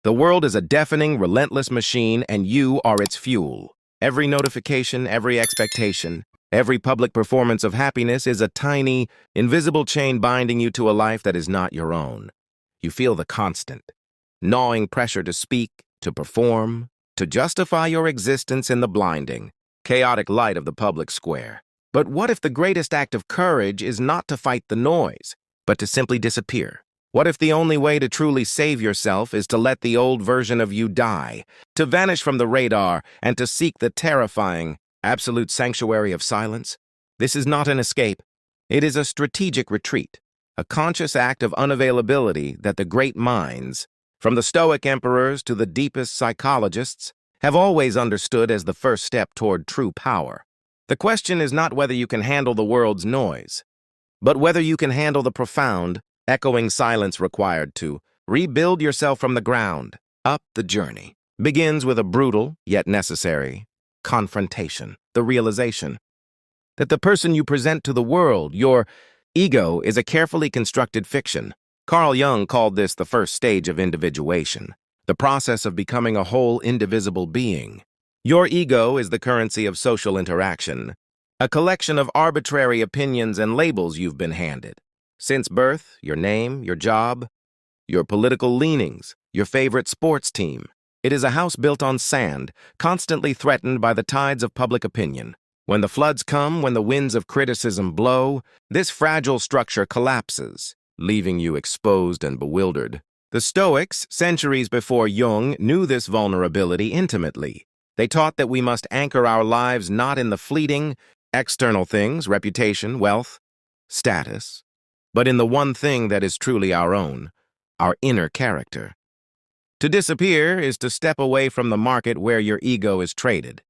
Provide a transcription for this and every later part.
The world is a deafening, relentless machine, and you are its fuel. Every notification, every expectation, every public performance of happiness is a tiny, invisible chain binding you to a life that is not your own. You feel the constant, gnawing pressure to speak, to perform, to justify your existence in the blinding, chaotic light of the public square. But what if the greatest act of courage is not to fight the noise, but to simply disappear? What if the only way to truly save yourself is to let the old version of you die, to vanish from the radar, and to seek the terrifying, absolute sanctuary of silence? This is not an escape. It is a strategic retreat, a conscious act of unavailability that the great minds, from the Stoic emperors to the deepest psychologists, have always understood as the first step toward true power. The question is not whether you can handle the world's noise, but whether you can handle the profound, echoing silence required to rebuild yourself from the ground up. The journey begins with a brutal, yet necessary, confrontation, the realization that the person you present to the world, your ego, is a carefully constructed fiction. Carl Jung called this the first stage of individuation, the process of becoming a whole, indivisible being. Your ego is the currency of social interaction, a collection of arbitrary opinions and labels you've been handed. Since birth, your name, your job, your political leanings, your favorite sports team. It is a house built on sand, constantly threatened by the tides of public opinion. When the floods come, when the winds of criticism blow, this fragile structure collapses, leaving you exposed and bewildered. The Stoics, centuries before Jung, knew this vulnerability intimately. They taught that we must anchor our lives not in the fleeting, external things, reputation, wealth, status, but in the one thing that is truly our own, our inner character. To disappear is to step away from the market where your ego is traded,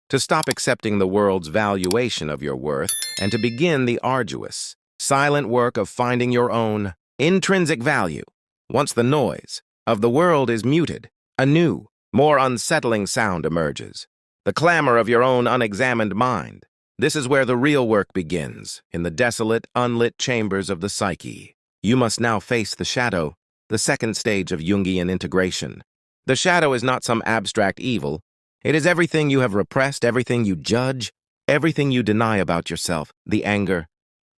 to stop accepting the world's valuation of your worth, and to begin the arduous, silent work of finding your own intrinsic value. Once the noise of the world is muted, a new, more unsettling sound emerges, the clamor of your own unexamined mind. This is where the real work begins, in the desolate, unlit chambers of the psyche. You must now face the shadow, the second stage of Jungian integration. The shadow is not some abstract evil. It is everything you have repressed, everything you judge, everything you deny about yourself, the anger,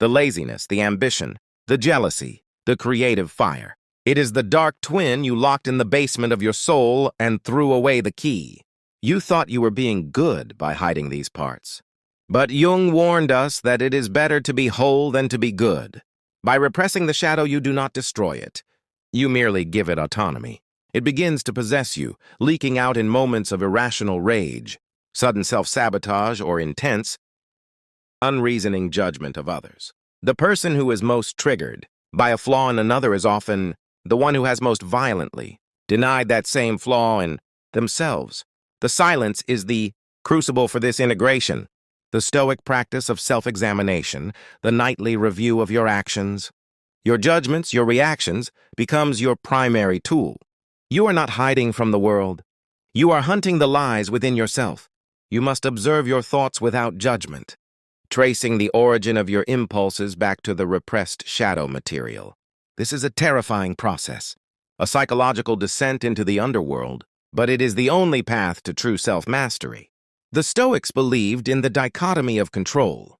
the laziness, the ambition, the jealousy, the creative fire. It is the dark twin you locked in the basement of your soul and threw away the key. You thought you were being good by hiding these parts. But Jung warned us that it is better to be whole than to be good. By repressing the shadow, you do not destroy it. You merely give it autonomy. It begins to possess you, leaking out in moments of irrational rage, sudden self-sabotage, or intense, unreasoning judgment of others. The person who is most triggered by a flaw in another is often the one who has most violently denied that same flaw in themselves. The silence is the crucible for this integration. The Stoic practice of self-examination, the nightly review of your actions, your judgments, your reactions, becomes your primary tool. You are not hiding from the world. You are hunting the lies within yourself. You must observe your thoughts without judgment, tracing the origin of your impulses back to the repressed shadow material. This is a terrifying process, a psychological descent into the underworld, but it is the only path to true self-mastery. The Stoics believed in the dichotomy of control.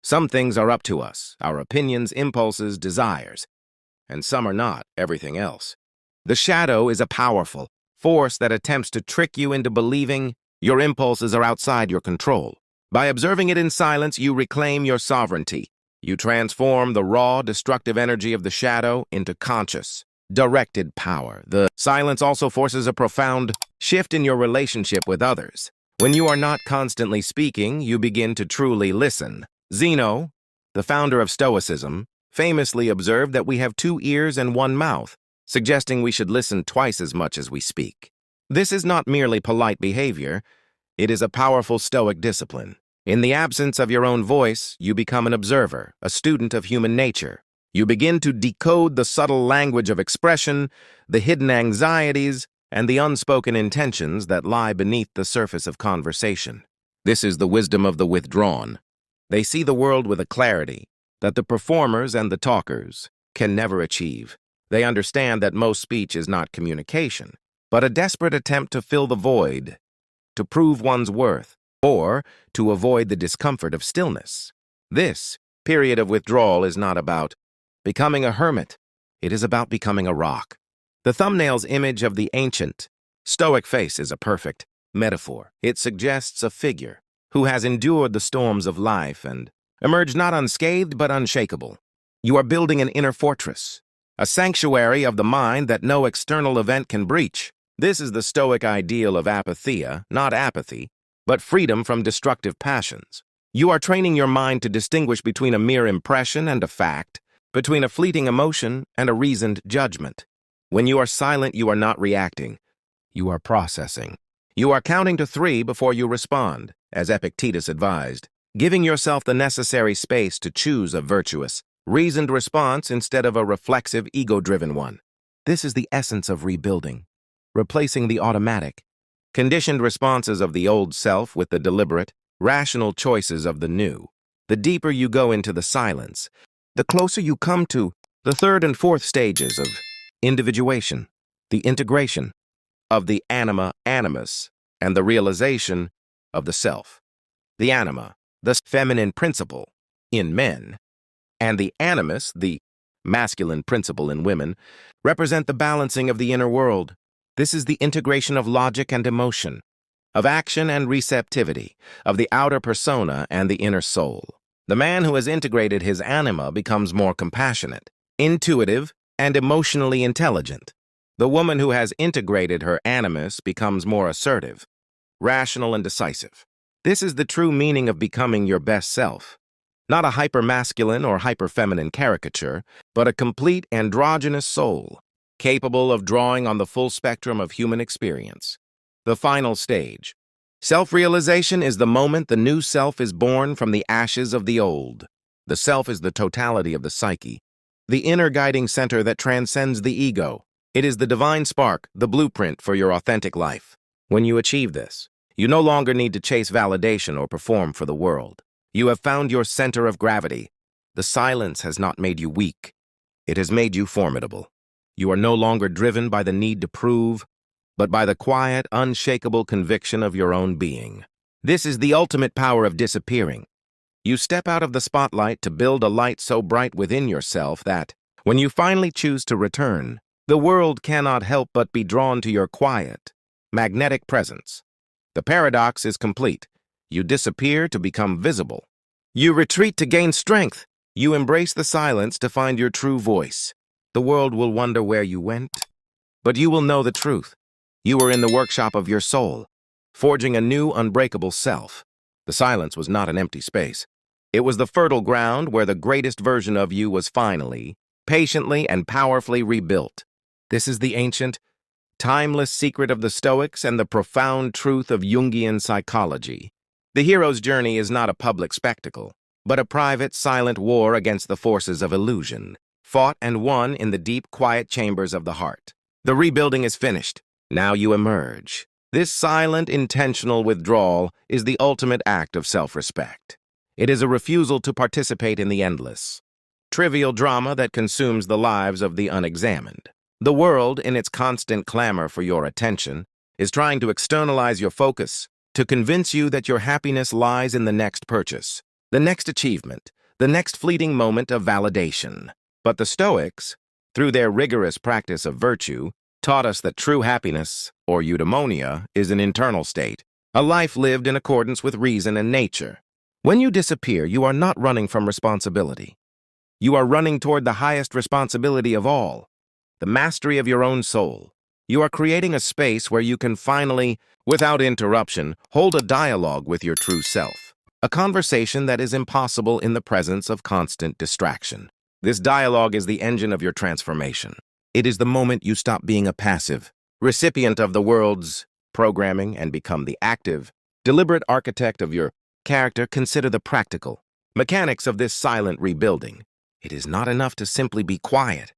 Some things are up to us, our opinions, impulses, desires, and some are not, everything else. The shadow is a powerful force that attempts to trick you into believing your impulses are outside your control. By observing it in silence, you reclaim your sovereignty. You transform the raw, destructive energy of the shadow into conscious, directed power. The silence also forces a profound shift in your relationship with others. When you are not constantly speaking, you begin to truly listen. Zeno, the founder of Stoicism, famously observed that we have 2 ears and 1 mouth, suggesting we should listen twice as much as we speak. This is not merely polite behavior, it is a powerful Stoic discipline. In the absence of your own voice, you become an observer, a student of human nature. You begin to decode the subtle language of expression, the hidden anxieties, and the unspoken intentions that lie beneath the surface of conversation. This is the wisdom of the withdrawn. They see the world with a clarity that the performers and the talkers can never achieve. They understand that most speech is not communication. but a desperate attempt to fill the void, to prove one's worth, or to avoid the discomfort of stillness. This period of withdrawal is not about becoming a hermit. It is about becoming a rock. The thumbnail's image of the ancient Stoic face is a perfect metaphor. It suggests a figure who has endured the storms of life and emerged not unscathed but unshakable. You are building an inner fortress, a sanctuary of the mind that no external event can breach. This is the Stoic ideal of apatheia, not apathy, but freedom from destructive passions. You are training your mind to distinguish between a mere impression and a fact, between a fleeting emotion and a reasoned judgment. When you are silent, you are not reacting. You are processing. You are counting to 3 before you respond, as Epictetus advised, giving yourself the necessary space to choose a virtuous, reasoned response instead of a reflexive, ego-driven one. This is the essence of rebuilding, replacing the automatic, conditioned responses of the old self with the deliberate, rational choices of the new. The deeper you go into the silence, the closer you come to the 3rd and 4th stages of individuation, the integration of the anima animus, and the realization of the self. The anima, the feminine principle in men, and the animus, the masculine principle in women, represent the balancing of the inner world. This is the integration of logic and emotion, of action and receptivity, of the outer persona and the inner soul. The man who has integrated his anima becomes more compassionate, intuitive, and emotionally intelligent. The woman who has integrated her animus becomes more assertive, rational, and decisive. This is the true meaning of becoming your best self. Not a hyper-masculine or hyper-feminine caricature, but a complete androgynous soul, capable of drawing on the full spectrum of human experience. The final stage. Self-realization is the moment the new self is born from the ashes of the old. The self is the totality of the psyche, the inner guiding center that transcends the ego. It is the divine spark, the blueprint for your authentic life. When you achieve this, you no longer need to chase validation or perform for the world. You have found your center of gravity. The silence has not made you weak. It has made you formidable. You are no longer driven by the need to prove, but by the quiet, unshakable conviction of your own being. This is the ultimate power of disappearing. You step out of the spotlight to build a light so bright within yourself that, when you finally choose to return, the world cannot help but be drawn to your quiet, magnetic presence. The paradox is complete. You disappear to become visible. You retreat to gain strength. You embrace the silence to find your true voice. The world will wonder where you went, but you will know the truth. You are in the workshop of your soul, forging a new, unbreakable self. The silence was not an empty space. It was the fertile ground where the greatest version of you was finally, patiently, and powerfully rebuilt. This is the ancient, timeless secret of the Stoics and the profound truth of Jungian psychology. The hero's journey is not a public spectacle, but a private, silent war against the forces of illusion, fought and won in the deep, quiet chambers of the heart. The rebuilding is finished. Now you emerge. This silent, intentional withdrawal is the ultimate act of self-respect. It is a refusal to participate in the endless, trivial drama that consumes the lives of the unexamined. The world, in its constant clamor for your attention, is trying to externalize your focus, to convince you that your happiness lies in the next purchase, the next achievement, the next fleeting moment of validation. But the Stoics, through their rigorous practice of virtue, taught us that true happiness, or eudaimonia, is an internal state, a life lived in accordance with reason and nature. When you disappear, you are not running from responsibility. You are running toward the highest responsibility of all, the mastery of your own soul. You are creating a space where you can finally, without interruption, hold a dialogue with your true self, a conversation that is impossible in the presence of constant distraction. This dialogue is the engine of your transformation. It is the moment you stop being a passive recipient of the world's programming and become the active, deliberate architect of your character. Consider the practical mechanics of this silent rebuilding. It is not enough to simply be quiet.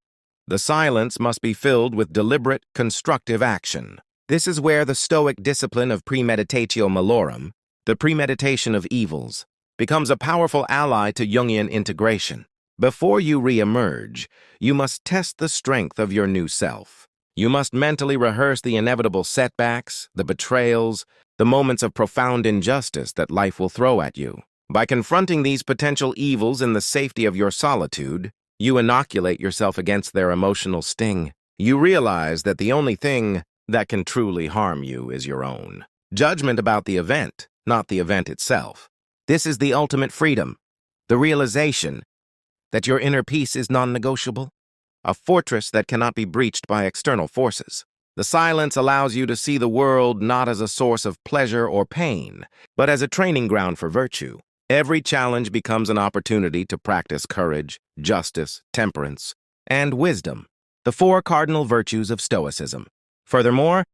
The silence must be filled with deliberate, constructive action. This is where the Stoic discipline of premeditatio malorum, the premeditation of evils, becomes a powerful ally to Jungian integration. Before you re-emerge, you must test the strength of your new self. You must mentally rehearse the inevitable setbacks, the betrayals, the moments of profound injustice that life will throw at you. By confronting these potential evils in the safety of your solitude, you inoculate yourself against their emotional sting. You realize that the only thing that can truly harm you is your own judgment about the event, not the event itself. This is the ultimate freedom, the realization that your inner peace is non-negotiable, a fortress that cannot be breached by external forces. The silence allows you to see the world not as a source of pleasure or pain, but as a training ground for virtue. Every challenge becomes an opportunity to practice courage, justice, temperance, and wisdom, the four cardinal virtues of Stoicism. Furthermore,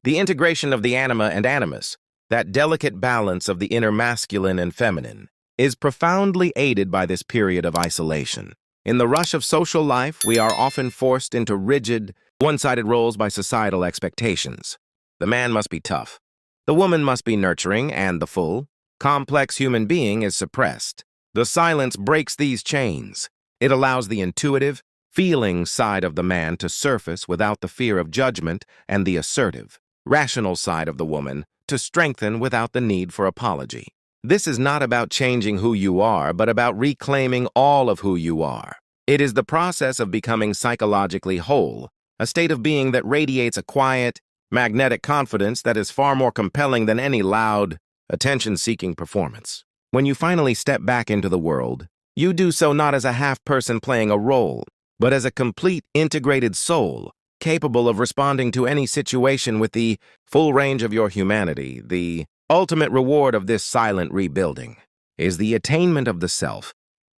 the integration of the anima and animus, that delicate balance of the inner masculine and feminine, is profoundly aided by this period of isolation. In the rush of social life, we are often forced into rigid, one-sided roles by societal expectations. The man must be tough, the woman must be nurturing, and the full, complex human being is suppressed. The silence breaks these chains. It allows the intuitive, feeling side of the man to surface without the fear of judgment, and the assertive, rational side of the woman to strengthen without the need for apology. This is not about changing who you are, but about reclaiming all of who you are. It is the process of becoming psychologically whole, a state of being that radiates a quiet, magnetic confidence that is far more compelling than any loud, attention-seeking performance. When you finally step back into the world, you do so not as a half-person playing a role, but as a complete, integrated soul, capable of responding to any situation with the full range of your humanity. The ultimate reward of this silent rebuilding is the attainment of the self,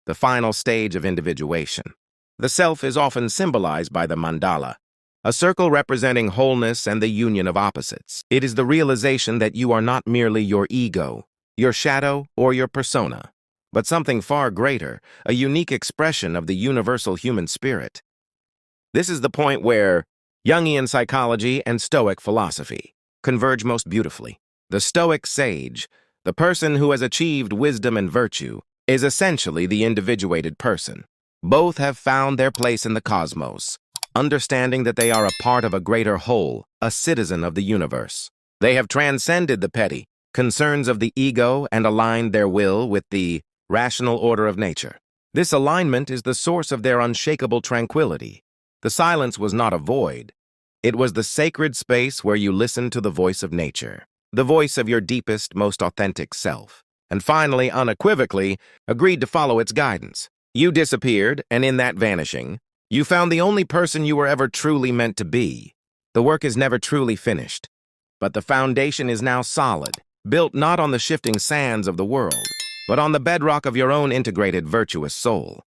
the final stage of individuation. The self is often symbolized by the mandala, a circle representing wholeness and the union of opposites. It is the realization that you are not merely your ego, your shadow, or your persona, but something far greater, a unique expression of the universal human spirit. This is the point where Jungian psychology and Stoic philosophy converge most beautifully. The Stoic sage, the person who has achieved wisdom and virtue, is essentially the individuated person. Both have found their place in the cosmos, understanding that they are a part of a greater whole, a citizen of the universe. They have transcended the petty concerns of the ego and aligned their will with the rational order of nature. This alignment is the source of their unshakable tranquility. The silence was not a void. It was the sacred space where you listened to the voice of nature, the voice of your deepest, most authentic self, and finally, unequivocally, agreed to follow its guidance. You disappeared, and in that vanishing, you found the only person you were ever truly meant to be. The work is never truly finished, but the foundation is now solid, built not on the shifting sands of the world, but on the bedrock of your own integrated, virtuous soul.